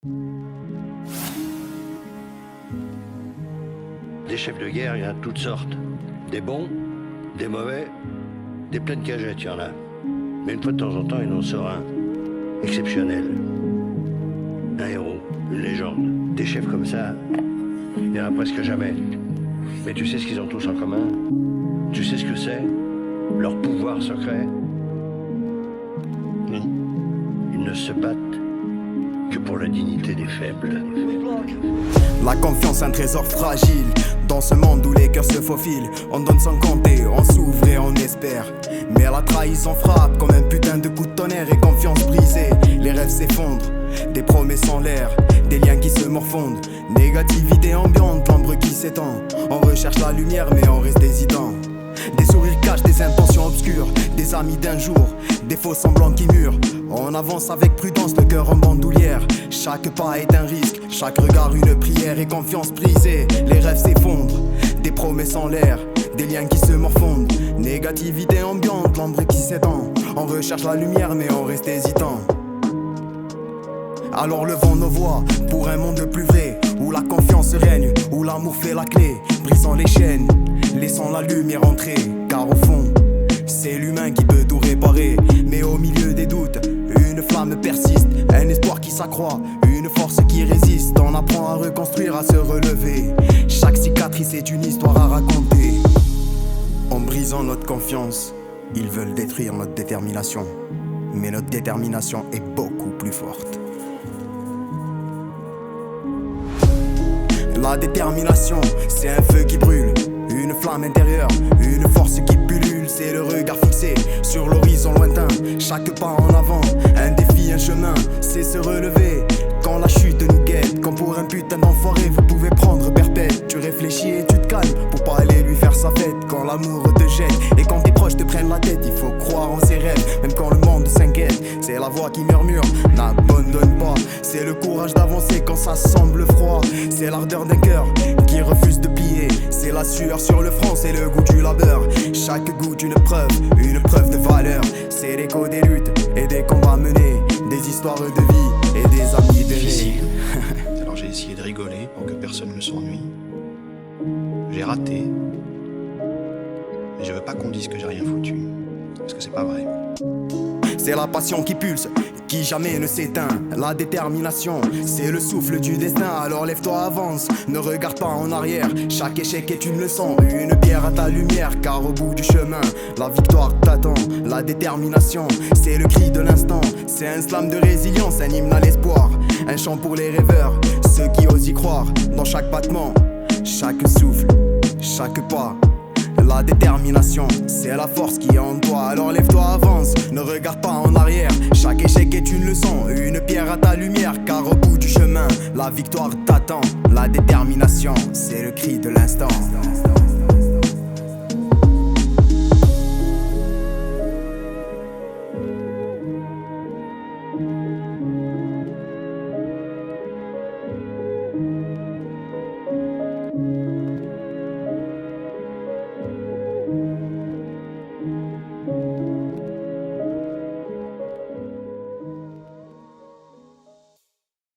Des chefs de guerre, il y en a de toutes sortes. Des bons, des mauvais, des pleines cagettes, il y en a. Mais une fois de temps en temps, il en sort un exceptionnel. Un héros, une légende. Des chefs comme ça, il n'y en a presque jamais. Mais tu sais ce qu'ils ont tous en commun? Tu sais ce que c'est? Leur pouvoir secret? Non. Ils ne se battent que pour la dignité des faibles. La confiance, un trésor fragile. Dans ce monde où les cœurs se faufilent, on donne sans compter, on s'ouvre et on espère. Mais la trahison frappe comme un putain de coup de tonnerre. Et confiance brisée, les rêves s'effondrent. Des promesses en l'air, des liens qui se morfondent. Négativité ambiante, l'ombre qui s'étend. On recherche la lumière mais on reste hésitant. Des sourires cachent des intentions obscures. Des amis d'un jour, des faux semblants qui murent. On avance avec prudence, le cœur en bandoulière. Chaque pas est un risque, chaque regard une prière. Et confiance brisée, les rêves s'effondrent. Des promesses en l'air, des liens qui se morfondent. Négativité ambiante, l'ombre qui s'étend. On recherche la lumière mais on reste hésitant. Alors levons nos voix pour un monde plus vrai, où la confiance règne, où l'amour fait la clé. Brisons les chaînes, laissons la lumière entrer. Car au fond, c'est l'humain qui peut tout réparer. Mais au milieu des doutes, une flamme persiste. Un espoir qui s'accroît, une force qui résiste. On apprend à reconstruire, à se relever. Chaque cicatrice est une histoire à raconter. En brisant notre confiance, ils veulent détruire notre détermination. Mais notre détermination est beaucoup plus forte. La détermination, c'est un feu qui brûle, une flamme intérieure, une force qui pullule. C'est le regard fixé sur l'horizon lointain. Chaque pas en avant, un défi, un chemin. C'est se relever quand la chute nous guette. Quand pour un putain d'enfoiré vous pouvez prendre perpète. Tu réfléchis et tu te calmes pour pas aller lui faire sa fête. Quand l'amour te jette et quand tes proches te prennent la tête, il faut croire en ses rêves, même quand le monde s'inquiète. C'est la voix qui murmure, n'abandonne pas. C'est le courage d'avancer quand ça semble froid. C'est l'ardeur d'un cœur qui refuse de plier. C'est la sueur sur le front, c'est le goût du labeur. Chaque goutte une preuve de valeur. C'est l'écho des luttes et des combats menés, des histoires de vie et des amis Difficile. dérivés. Alors j'ai essayé de rigoler pour que personne ne s'ennuie. J'ai raté. Mais je veux pas qu'on dise que j'ai rien foutu. Parce que c'est pas vrai. C'est la passion qui pulse, qui jamais ne s'éteint. La détermination, c'est le souffle du destin. Alors lève-toi, avance, ne regarde pas en arrière. Chaque échec est une leçon, une pierre à ta lumière. Car au bout du chemin, la victoire t'attend. La détermination, c'est le cri de l'instant. C'est un slam de résilience, un hymne à l'espoir. Un chant pour les rêveurs, ceux qui osent y croire. Dans chaque battement, chaque souffle, chaque pas. La détermination, c'est la force qui est en toi. Alors lève-toi, avance, ne regarde pas en arrière. Chaque échec est une leçon, une pierre à ta lumière. Car au bout du chemin, la victoire t'attend. La détermination, c'est le cri de l'instant.